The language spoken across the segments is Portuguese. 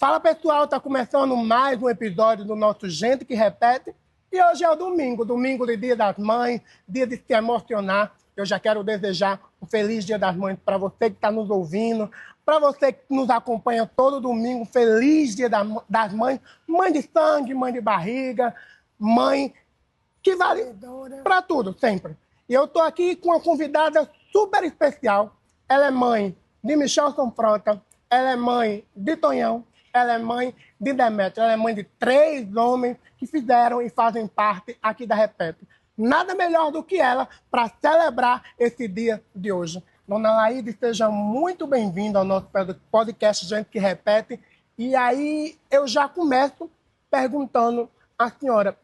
Fala pessoal, está começando mais um episódio do nosso Gente que Repete. E hoje é o domingo de Dia das Mães, dia de se emocionar. Eu já quero desejar um feliz Dia das Mães para você que está nos ouvindo, para você que nos acompanha todo domingo. Feliz Dia das Mães, mãe de sangue, mãe de barriga, mãe que vale para tudo, sempre. E eu estou aqui com uma convidada super especial. Ela é mãe de Michelson Frota, ela é mãe de Tonhão, ela é mãe de Demétrio, ela é mãe de 3 homens que fizeram e fazem parte aqui da Repete. Nada melhor do que ela para celebrar esse dia de hoje. Dona Laíde, seja muito bem-vinda ao nosso podcast Gente que Repete. E aí eu já começo perguntando à senhora,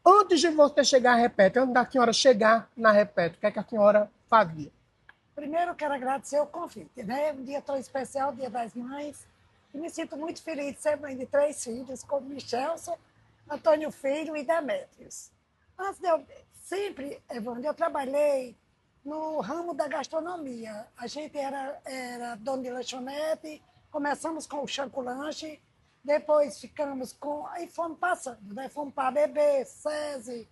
antes de você chegar à Repete, antes da senhora chegar na Repete, o que é que a senhora fazia? Primeiro, eu quero agradecer o convite, né? Um dia tão especial, Dia das Mães. E me sinto muito feliz de ser mãe de 3 filhos, como Michelson, Antônio Filho e Demétrios. Antes de eu... Sempre, Evandro, eu trabalhei no ramo da gastronomia. A gente era dono de lanchonete, começamos com o Chanco Lanche, depois ficamos com... Aí fomos passando, né? Fomos para BB, SESI,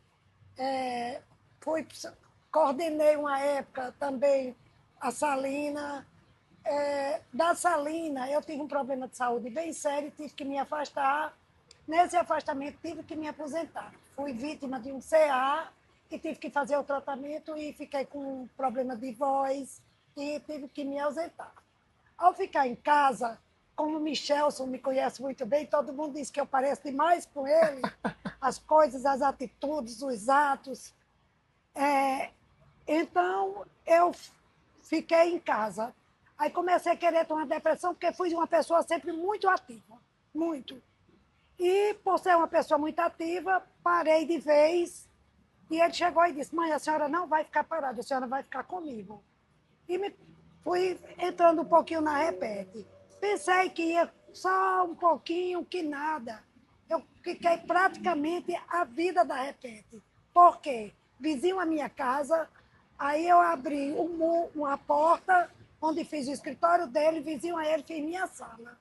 coordenei uma época também a Salina. Da Salina, eu tive um problema de saúde bem sério, tive que me afastar. Nesse afastamento, tive que me aposentar. Fui vítima de um CA e tive que fazer o tratamento e fiquei com um problema de voz e tive que me ausentar. Ao ficar em casa, como o Michelson me conhece muito bem, todo mundo diz que eu pareço demais com ele, as coisas, as atitudes, os atos. Então, eu fiquei em casa. Aí comecei a querer ter uma depressão, porque fui uma pessoa sempre muito ativa, muito. E, por ser uma pessoa muito ativa, parei de vez. E ele chegou e disse, mãe, a senhora não vai ficar parada, a senhora vai ficar comigo. E fui entrando um pouquinho na Repete. Pensei que ia só um pouquinho, que nada. Eu fiquei praticamente a vida da Repete. Por quê? Vizinho à minha casa, aí eu abri uma porta, onde fiz o escritório dele, vizinho a ele, fiz minha sala.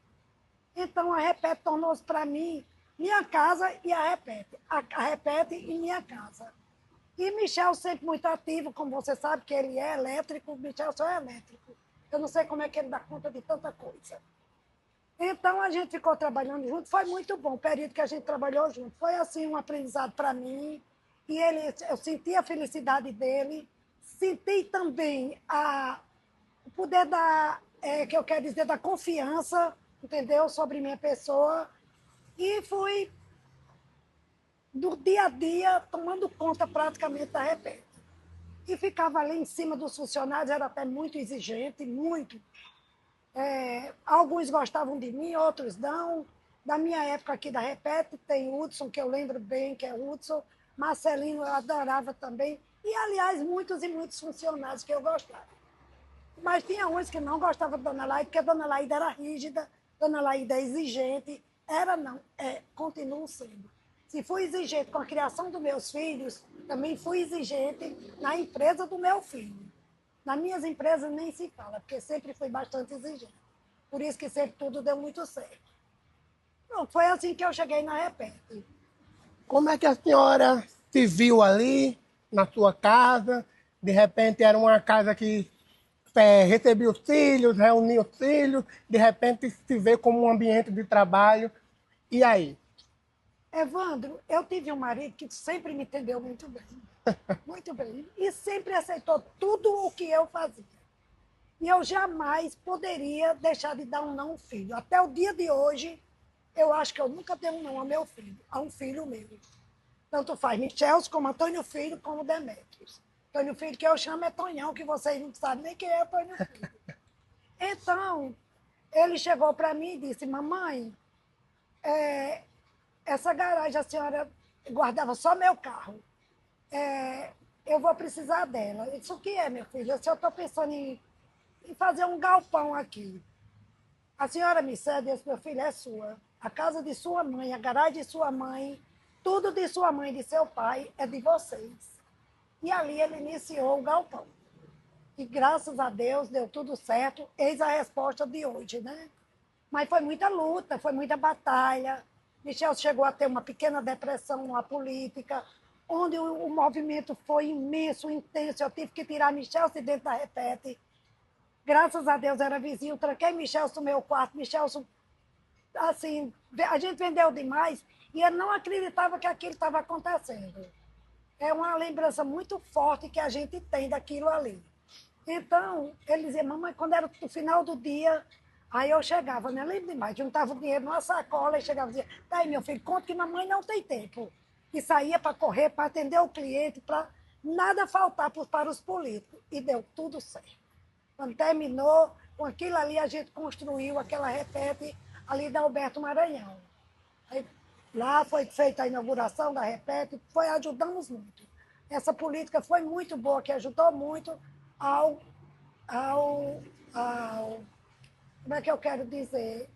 Então, a Repete tornou-se para mim minha casa e a Repete. A Repete e minha casa. E Michel sempre muito ativo, como você sabe que ele é elétrico, Michel só é elétrico. Eu não sei como é que ele dá conta de tanta coisa. Então, a gente ficou trabalhando junto, foi muito bom o período que a gente trabalhou junto. Foi, assim, um aprendizado para mim. E eu senti a felicidade dele, senti também o poder que eu quero dizer, da confiança, entendeu, sobre minha pessoa. E fui, do dia a dia, tomando conta praticamente da Repete. E ficava ali em cima dos funcionários, era até muito exigente, muito. Alguns gostavam de mim, outros não. Da minha época aqui da Repete, tem Hudson, que eu lembro bem, que é Hudson. Marcelino, eu adorava também. E, aliás, muitos e muitos funcionários que eu gostava. Mas tinha uns que não gostavam da Dona Laíde, porque a Dona Laíde era rígida, Dona Laíde é exigente. Era não, continuo sendo. Se fui exigente com a criação dos meus filhos, também fui exigente na empresa do meu filho. Nas minhas empresas nem se fala, porque sempre fui bastante exigente. Por isso que sempre tudo deu muito certo. Pronto, foi assim que eu cheguei na Repete. Como é que a senhora se viu ali, na sua casa? De repente era uma casa que recebia os filhos, reunia os filhos, de repente se vê como um ambiente de trabalho. E aí? Evandro, eu tive um marido que sempre me entendeu muito bem. Muito bem. E sempre aceitou tudo o que eu fazia. E eu jamais poderia deixar de dar um não ao filho. Até o dia de hoje, eu acho que eu nunca dei um não ao meu filho, a um filho meu. Tanto faz Michelson, como Antônio Filho, como Demétrios. Antônio Filho, que eu chamo é Tonhão, que vocês não sabem nem quem é Antônio Filho. Então, ele chegou para mim e disse, mamãe, essa garagem a senhora guardava só meu carro. Eu vou precisar dela. Eu disse, o que é, meu filho? Eu estou pensando em fazer um galpão aqui. A senhora me cede, esse meu filho é sua. A casa de sua mãe, a garagem de sua mãe, tudo de sua mãe e de seu pai é de vocês. E ali ele iniciou o galpão. E graças a Deus deu tudo certo. Eis a resposta de hoje, né? Mas foi muita luta, foi muita batalha. Michel chegou a ter uma pequena depressão na política, onde o movimento foi imenso, intenso. Eu tive que tirar Michel de dentro da Repete. Graças a Deus era vizinho, tranquei Michel no meu quarto. Michel, assim, a gente vendeu demais e eu não acreditava que aquilo estava acontecendo. É uma lembrança muito forte que a gente tem daquilo ali. Então, ele dizia, mamãe, quando era no final do dia, aí eu chegava, não lembro demais, juntava o dinheiro numa sacola e chegava e dizia, tá aí, meu filho, conta que mamãe não tem tempo. E saía para correr, para atender o cliente, para nada faltar para os políticos. E deu tudo certo. Quando terminou, com aquilo ali a gente construiu aquela Repete ali da Alberto Maranhão. Aí, lá foi feita a inauguração da Repete, ajudamos muito. Essa política foi muito boa, que ajudou muito ao, ao como é que eu quero dizer,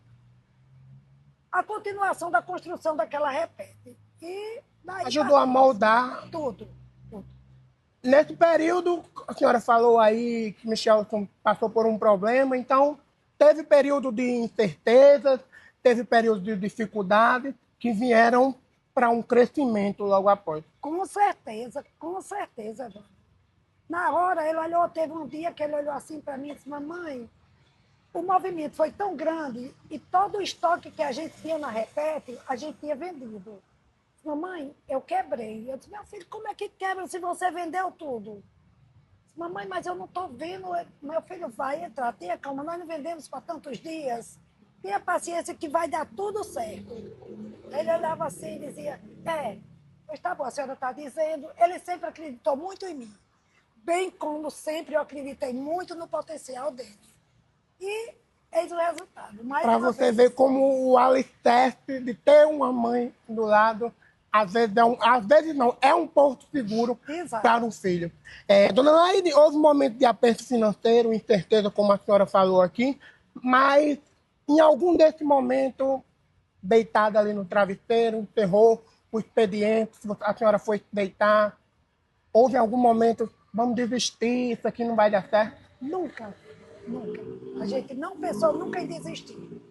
a continuação da construção daquela Repete. E daí Ajudou a moldar. tudo, tudo. Nesse período, a senhora falou aí que Michelson passou por um problema, então teve período de incertezas, teve período de dificuldade que vieram para um crescimento logo após. Com certeza, com certeza, Wanda. Na hora, ele olhou, teve um dia que ele olhou assim para mim e disse, mamãe, o movimento foi tão grande e todo o estoque que a gente tinha na Repete, a gente tinha vendido. Mamãe, eu quebrei. Eu disse, meu filho, como é que quebra se você vendeu tudo? Disse, mamãe, mas eu não estou vendo. Meu filho vai entrar, tenha calma, nós não vendemos para tantos dias. Tenha paciência que vai dar tudo certo. Ele olhava assim e dizia, pois tá bom, a senhora está dizendo. Ele sempre acreditou muito em mim. Bem como sempre eu acreditei muito no potencial dele. E eis o resultado. Para você ver como o alicerce de ter uma mãe do lado, às vezes não, é um porto seguro para um filho. Dona Laide, houve um momento de aperto financeiro, incerteza, como a senhora falou aqui, mas em algum desse momento, deitada ali no travesseiro, enterrou o expediente, a senhora foi deitar, houve algum momento, vamos desistir, isso aqui não vai dar certo? Nunca, nunca. A gente não pensou nunca em desistir.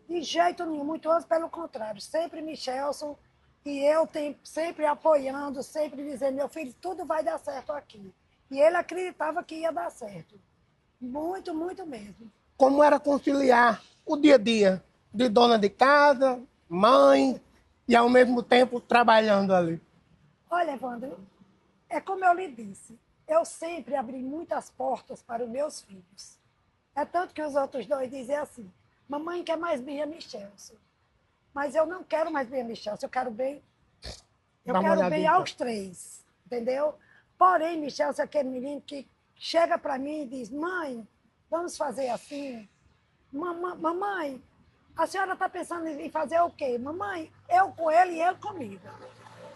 De jeito nenhum, muito antes, pelo contrário. Sempre Michelson e eu sempre apoiando, sempre dizendo, meu filho, tudo vai dar certo aqui. E ele acreditava que ia dar certo. Muito, muito mesmo. Como era conciliar o dia a dia de dona de casa, mãe, e ao mesmo tempo trabalhando ali? Olha, Evandro, é como eu lhe disse, eu sempre abri muitas portas para os meus filhos. É tanto que os outros dois dizem assim, mamãe quer mais Bia Michelson. Mas eu não quero mais Bia Michelson, eu quero bem aos três, entendeu? Porém, Michelson é aquele menino que chega para mim e diz, mãe, vamos fazer assim? Mamãe, a senhora está pensando em fazer o quê? Mamãe, eu com ele e ele comigo,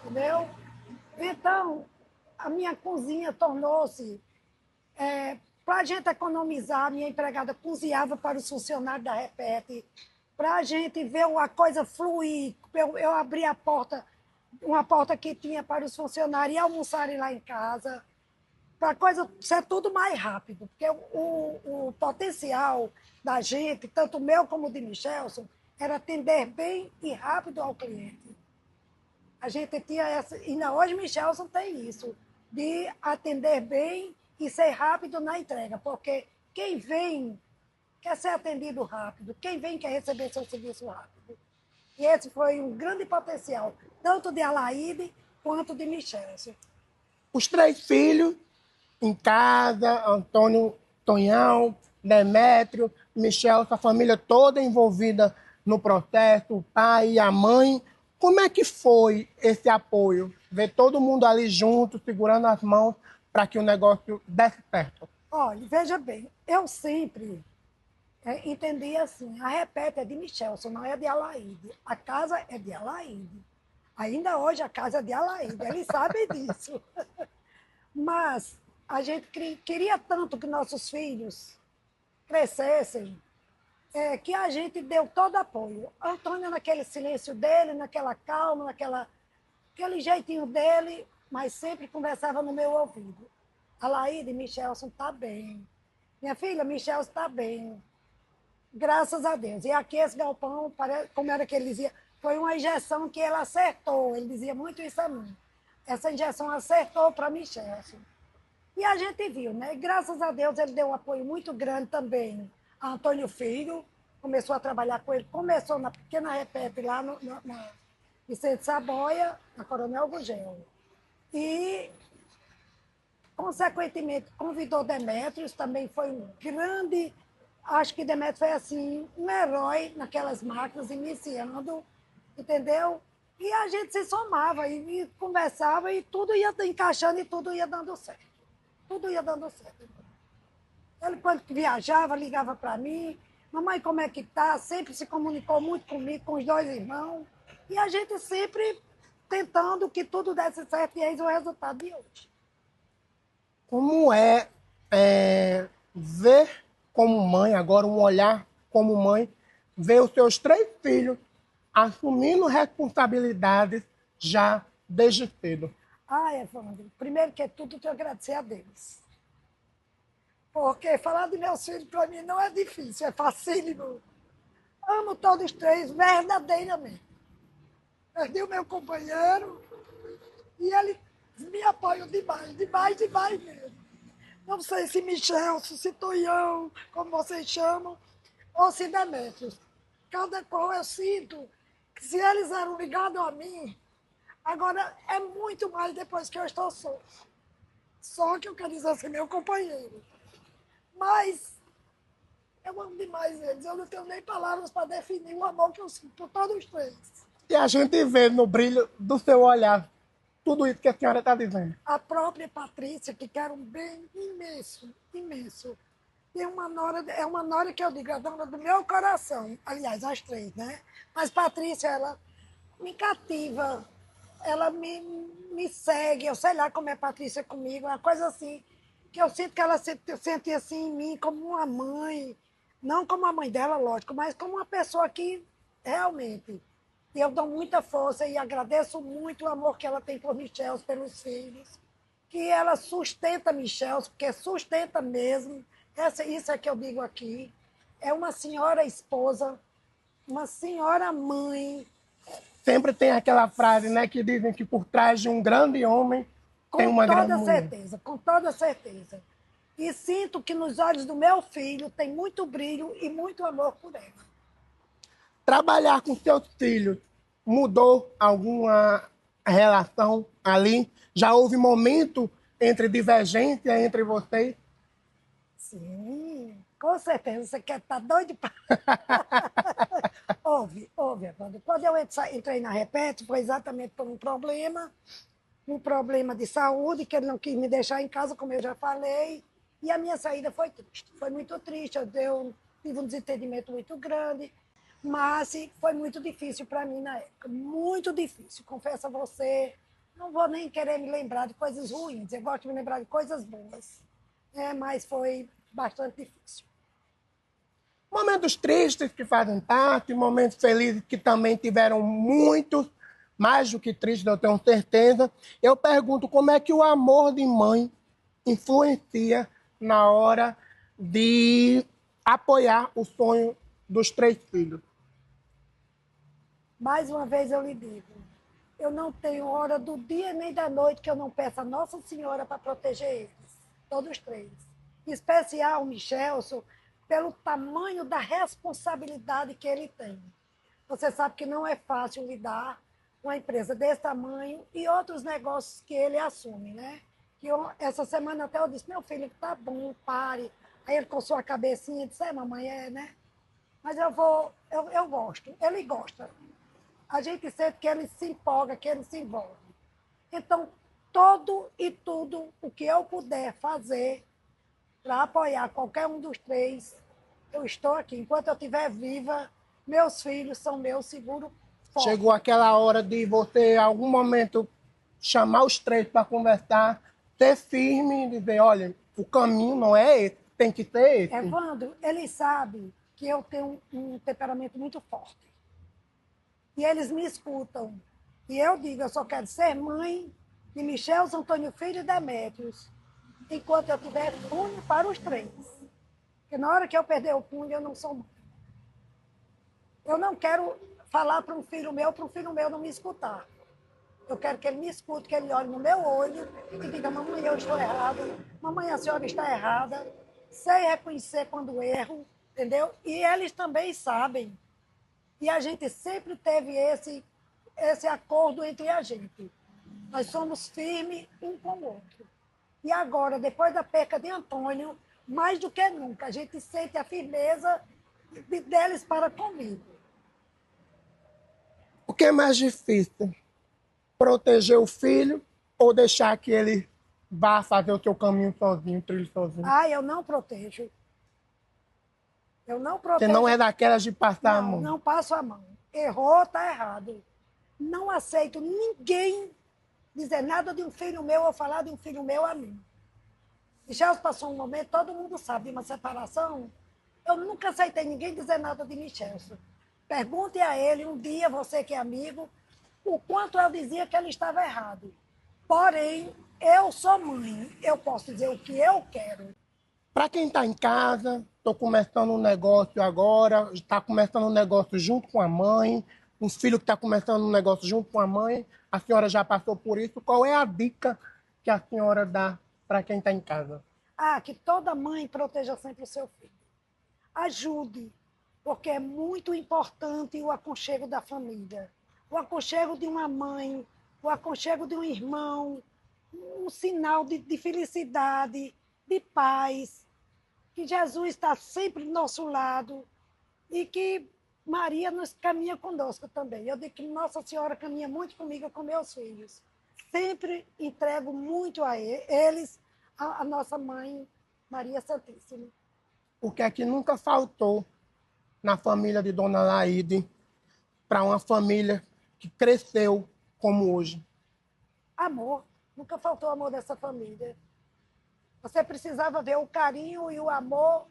entendeu? Então, a minha cozinha tornou-se... para a gente economizar, a minha empregada cozinhava para os funcionários da Repete, para a gente ver a coisa fluir. Eu abri a porta, uma porta que tinha para os funcionários almoçarem lá em casa, para a coisa ser tudo mais rápido, porque o potencial da gente, tanto meu como de Michelson, era atender bem e rápido ao cliente. A gente tinha essa, e ainda hoje Michelson tem isso, de atender bem e ser rápido na entrega, porque quem vem quer ser atendido rápido, quem vem quer receber seu serviço rápido. E esse foi um grande potencial, tanto de Alaide quanto de Michelson. Os três filhos em casa, Antônio, Tonhão, Demétrio, Michel, a família toda envolvida no processo, o pai e a mãe. Como é que foi esse apoio? Ver todo mundo ali junto, segurando as mãos para que o negócio desse certo. Olha, veja bem, eu sempre entendi assim, a Repete é de Michelson, não é de Alaide. A casa é de Alaide. Ainda hoje a casa é de Alaide, eles sabem disso. Mas a gente queria tanto que nossos filhos crescessem, que a gente deu todo apoio. Antônio naquele silêncio dele, naquela calma, aquele jeitinho dele, mas sempre conversava no meu ouvido. Alaide, Michelson está bem. Minha filha, Michelson está bem. Graças a Deus. E aqui esse galpão, como era que ele dizia, foi uma injeção que ele acertou. Ele dizia muito isso a mim. Essa injeção acertou para Michel. E a gente viu, né? Graças a Deus ele deu um apoio muito grande também a Antônio Filho, começou a trabalhar com ele, começou na pequena repete lá na Vicente Saboia, na Coronel Gugel. E, consequentemente, convidou Demétrios, também foi um grande. Acho que Demétrios foi assim, um herói naquelas máquinas, iniciando, entendeu? E a gente se somava e conversava e tudo ia encaixando e tudo ia dando certo. Tudo ia dando certo. Ele, quando viajava, ligava para mim, mamãe, como é que tá? Sempre se comunicou muito comigo, com os dois irmãos. E a gente sempre tentando que tudo desse certo e eis o resultado de hoje. Como ver como mãe, agora um olhar como mãe, ver os seus 3 filhos assumindo responsabilidades já desde cedo? Evandro, primeiro que tudo, eu tenho que agradecer a Deus. Porque falar de meus filhos para mim não é difícil, é facílimo. Amo todos 3 verdadeiramente. Perdi o meu companheiro e ele me apoia demais, demais, demais mesmo. Não sei se Michel, se Tonhão, como vocês chamam, ou se Demétrios. Cada qual eu sinto que se eles eram ligados a mim, agora é muito mais depois que eu estou só. Só que eu quero dizer assim, meu companheiro. Mas eu amo demais eles. Eu não tenho nem palavras para definir o amor que eu sinto por todos os 3. E a gente vê no brilho do seu olhar tudo isso que a senhora está dizendo. A própria Patrícia, que quer um bem imenso, imenso. Tem uma nora, é uma nora que eu digo, a dona do meu coração. Aliás, as 3, né? Mas Patrícia, ela me cativa, ela me segue. Eu sei lá como é Patrícia comigo, uma coisa assim, que eu sinto que ela sente assim em mim como uma mãe. Não como a mãe dela, lógico, mas como uma pessoa que realmente. E eu dou muita força e agradeço muito o amor que ela tem por Michel, pelos filhos, que ela sustenta Michel, porque sustenta mesmo. Isso é que eu digo aqui. É uma senhora esposa, uma senhora mãe. Sempre tem aquela frase, né, que dizem que por trás de um grande homem tem Com uma grande toda mulher. certeza, com toda certeza. E sinto que nos olhos do meu filho tem muito brilho e muito amor por ela. Trabalhar com seus filhos mudou alguma relação ali? Já houve momento entre divergência entre vocês? Sim, com certeza. Você quer estar doido para. Houve, Evandro. Quando eu entrei na Repete, foi exatamente por um problema de saúde, que ele não quis me deixar em casa, como eu já falei, e a minha saída foi triste. Foi muito triste, eu tive um desentendimento muito grande, mas foi muito difícil para mim na época, muito difícil. Confesso a você, não vou nem querer me lembrar de coisas ruins, eu gosto de me lembrar de coisas boas, mas foi bastante difícil. Momentos tristes que fazem parte, momentos felizes que também tiveram muitos, mais do que tristes, eu tenho certeza. Eu pergunto como é que o amor de mãe influencia na hora de apoiar o sonho dos 3 filhos. Mais uma vez eu lhe digo, eu não tenho hora do dia nem da noite que eu não peço a Nossa Senhora para proteger eles, todos 3. Em especial o Michelson, pelo tamanho da responsabilidade que ele tem. Você sabe que não é fácil lidar com uma empresa desse tamanho e outros negócios que ele assume, né? Essa semana até eu disse, meu filho, tá bom, pare. Aí ele coçou a cabecinha e disse, mamãe, né? Mas eu gosto, ele gosta. A gente sente que ele se empolga, que ele se envolve. Então, todo e tudo o que eu puder fazer para apoiar qualquer um dos 3, eu estou aqui. Enquanto eu estiver viva, meus filhos são meu seguro forte. Chegou aquela hora de você, em algum momento, chamar os 3 para conversar, ser firme e dizer, olha, o caminho não é esse, tem que ser esse. Evandro, ele sabe que eu tenho um temperamento muito forte. E eles me escutam. E eu digo, eu só quero ser mãe de Michel, Antônio Filho e Demétrios, enquanto eu tiver punho para os 3. Porque na hora que eu perder o punho, eu não sou mãe. Eu não quero falar para um filho meu não me escutar. Eu quero que ele me escute, que ele olhe no meu olho e diga, mamãe, eu estou errada, mamãe, a senhora está errada, sei reconhecer quando erro, entendeu? E eles também sabem. E a gente sempre teve esse acordo entre a gente. Nós somos firmes um com o outro. E agora, depois da perca de Antônio, mais do que nunca, a gente sente a firmeza deles para comigo. O que é mais difícil? Proteger o filho ou deixar que ele vá fazer o seu caminho sozinho, trilho sozinho? Ah, eu não protejo. Eu não Você protejo. não é daquelas de passar a mão. Não passo a mão. Errou, está errado. Não aceito ninguém dizer nada de um filho meu ou falar de um filho meu a mim. Michel passou um momento, todo mundo sabe, de uma separação. Eu nunca aceitei ninguém dizer nada de Michel. Pergunte a ele um dia, você que é amigo, o quanto eu dizia que ele estava errado. Porém, eu sou mãe, eu posso dizer o que eu quero. Para quem está em casa, estou começando um negócio agora, está começando um negócio junto com a mãe, um filho que está começando um negócio junto com a mãe, a senhora já passou por isso, qual é a dica que a senhora dá para quem está em casa? Ah, que toda mãe proteja sempre o seu filho. Ajude, porque é muito importante o aconchego da família. O aconchego de uma mãe, o aconchego de um irmão, um sinal de felicidade, de paz, que Jesus está sempre do nosso lado e que Maria nos caminha conosco também. Eu digo que Nossa Senhora caminha muito comigo e com meus filhos. Sempre entrego muito a eles, a nossa mãe, Maria Santíssima. O que é que nunca faltou na família de Dona Laide para uma família que cresceu como hoje? Amor. Nunca faltou amor dessa família. Você precisava ver o carinho e o amor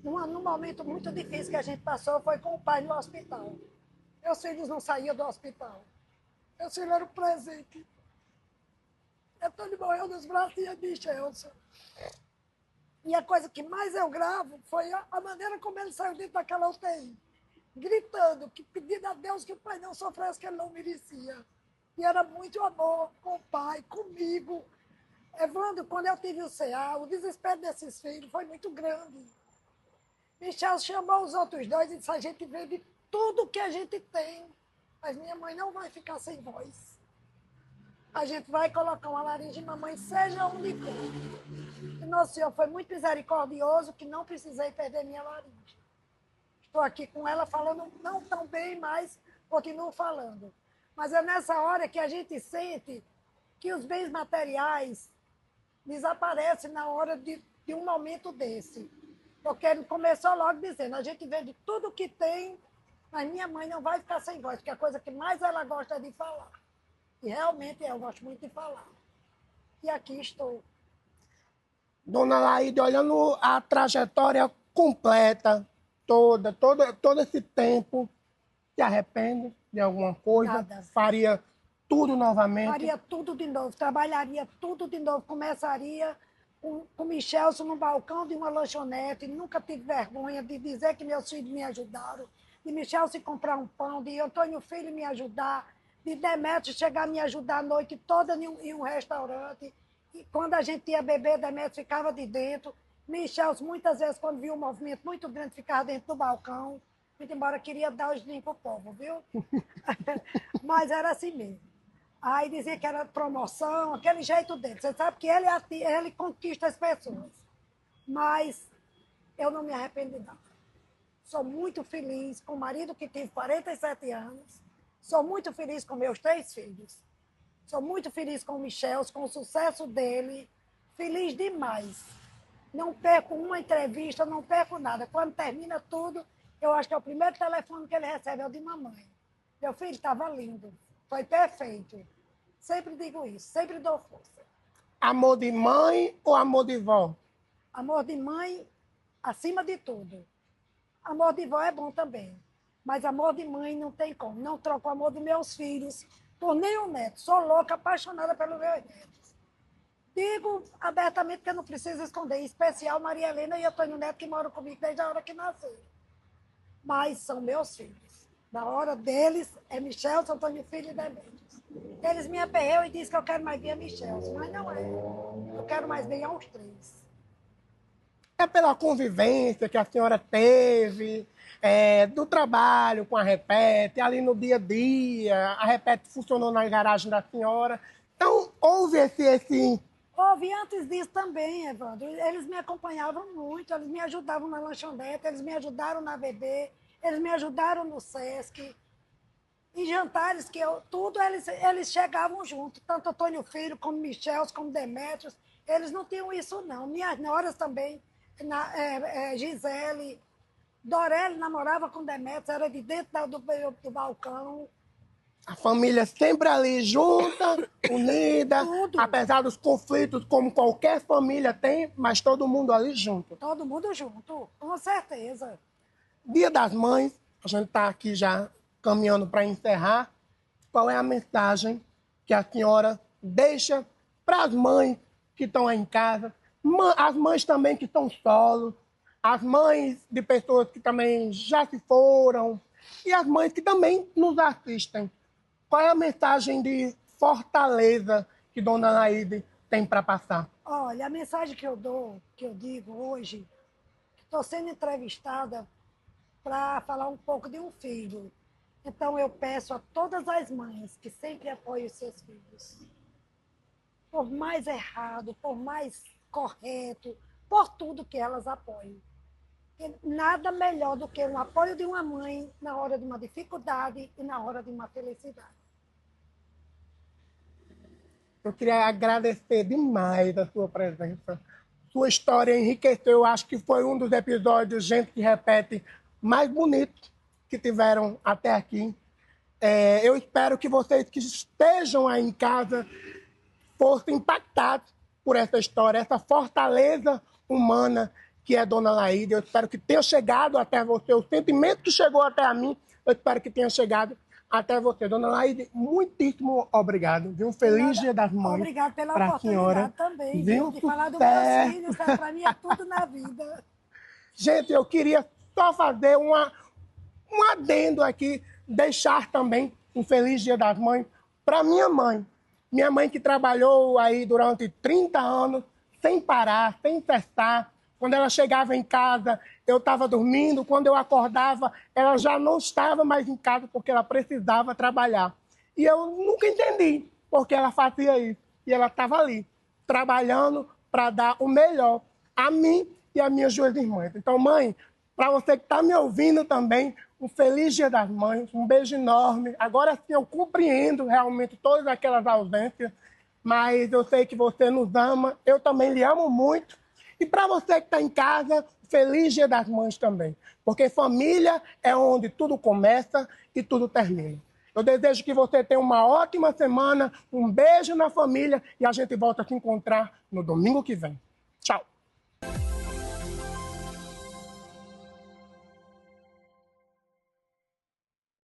num momento muito difícil que a gente passou, foi com o pai no hospital. Meus filhos não saíam do hospital. Meus filhos eram presente. Antônio morreu nos braços de Michelson. E a coisa que mais eu gravo foi a maneira como ele saiu dentro daquela UTI, gritando, que pedindo a Deus que o pai não sofresse, que ele não merecia. E era muito amor com o pai, comigo. Evandro, quando eu tive o CA, o desespero desses filhos foi muito grande. Michel chamou os outros dois e disse, a gente vende tudo que a gente tem, mas minha mãe não vai ficar sem voz. A gente vai colocar uma laringe, mamãe, seja onde for. E Nosso Senhor foi muito misericordioso que não precisei perder minha laringe. Estou aqui com ela falando não tão bem, mas continuo falando. Mas é nessa hora que a gente sente que os bens materiais desaparecem na hora de um momento desse. Porque ele começou logo dizendo, a gente vende tudo que tem, mas minha mãe não vai ficar sem voz, porque a coisa que mais ela gosta é de falar. E realmente eu gosto muito de falar. E aqui estou. Dona Laide, olhando a trajetória completa, todo esse tempo, se arrepende de alguma coisa? Nada. Faria tudo novamente? Faria tudo de novo, trabalharia tudo de novo, começaria com o Michelson no balcão de uma lanchonete, nunca tive vergonha de dizer que meus filhos me ajudaram, de Michelson comprar um pão, de Antônio Filho me ajudar, de Demetrio chegar a me ajudar a noite toda em um restaurante. E quando a gente ia beber, Demetrio ficava de dentro. Michelson, muitas vezes, quando via um movimento muito grande, ficava dentro do balcão. Muito embora queria dar os drinks para o povo, viu? Mas era assim mesmo. Aí dizia que era promoção, aquele jeito dele. Você sabe que ele conquista as pessoas. Mas eu não me arrependo de nada. Sou muito feliz com o marido que tive 47 anos. Sou muito feliz com meus 3 filhos. Sou muito feliz com o Michel, com o sucesso dele. Feliz demais. Não perco uma entrevista, não perco nada. Quando termina tudo, eu acho que é o primeiro telefone que ele recebe é o de mamãe. Meu filho estava lindo, foi perfeito. Sempre digo isso, sempre dou força. Amor de mãe ou amor de vó? Amor de mãe, acima de tudo. Amor de vó é bom também. Mas amor de mãe não tem como. Não troco o amor dos meus filhos por nenhum neto. Sou louca, apaixonada pelos meus netos. Digo abertamente que eu não preciso esconder. Em especial Maria Helena e Antônio Neto, que moram comigo desde a hora que nasceram. Mas são meus filhos. Da hora deles é Michel, Antônio Filho e Demetrios. Eles me aperreiam e dizem que eu quero mais ver a Michel, mas não é. Eu quero mais ver aos três. É pela convivência que a senhora teve, do trabalho com a Repete, ali no dia a dia, a Repete funcionou na garagem da senhora. Então, houve esse... Houve antes disso também, Evandro. Eles me acompanhavam muito, eles me ajudavam na lanchonete, eles me ajudaram na bebê, eles me ajudaram no Sesc. Em jantares que tudo eles chegavam junto, tanto Antônio Filho, como Michel, como Demétrios. Eles não tinham isso, não. Minhas noras também, Gisele, Dorelli namorava com Demétrios, era de dentro do balcão. A família sempre ali junta, unida, Tudo. apesar dos conflitos, como qualquer família tem, mas todo mundo ali junto. Todo mundo junto, com certeza. Dia das Mães, a gente está aqui já caminhando para encerrar. Qual é a mensagem que a senhora deixa para as mães que estão aí em casa, as mães também que estão solos, as mães de pessoas que também já se foram e as mães que também nos assistem? Qual é a mensagem de fortaleza que Dona Laide tem para passar? Olha, a mensagem que eu digo hoje, estou sendo entrevistada para falar um pouco de um filho. Então, eu peço a todas as mães que sempre apoiem os seus filhos. Por mais errado, por mais correto, por tudo que elas apoiem. E nada melhor do que um apoio de uma mãe na hora de uma dificuldade e na hora de uma felicidade. Eu queria agradecer demais a sua presença. Sua história enriqueceu. Eu acho que foi um dos episódios, gente que repete, mais bonitos que tiveram até aqui. Eu espero que vocês que estejam aí em casa fossem impactados por essa história, essa fortaleza humana que é Dona Laide. Eu espero que tenha chegado até você. O sentimento que chegou até a mim, eu espero que tenha chegado até você. Dona Laide, muitíssimo obrigado. Um feliz Dia das Mães. Obrigada pela oportunidade senhora também, de falar dos meus filhos. Para mim é tudo na vida. Gente, eu queria só fazer um adendo aqui, deixar também um feliz Dia das Mães para minha mãe. Minha mãe que trabalhou aí durante 30 anos, sem parar, sem cessar. Quando ela chegava em casa, eu estava dormindo. Quando eu acordava, ela já não estava mais em casa porque ela precisava trabalhar. E eu nunca entendi por que ela fazia isso. E ela estava ali, trabalhando para dar o melhor a mim e às minhas duas irmãs. Então, mãe, para você que está me ouvindo também, um feliz Dia das Mães, um beijo enorme. Agora sim, eu compreendo realmente todas aquelas ausências, mas eu sei que você nos ama, eu também lhe amo muito. E para você que está em casa, feliz Dia das Mães também, porque família é onde tudo começa e tudo termina. Eu desejo que você tenha uma ótima semana, um beijo na família e a gente volta a se encontrar no domingo que vem. Tchau!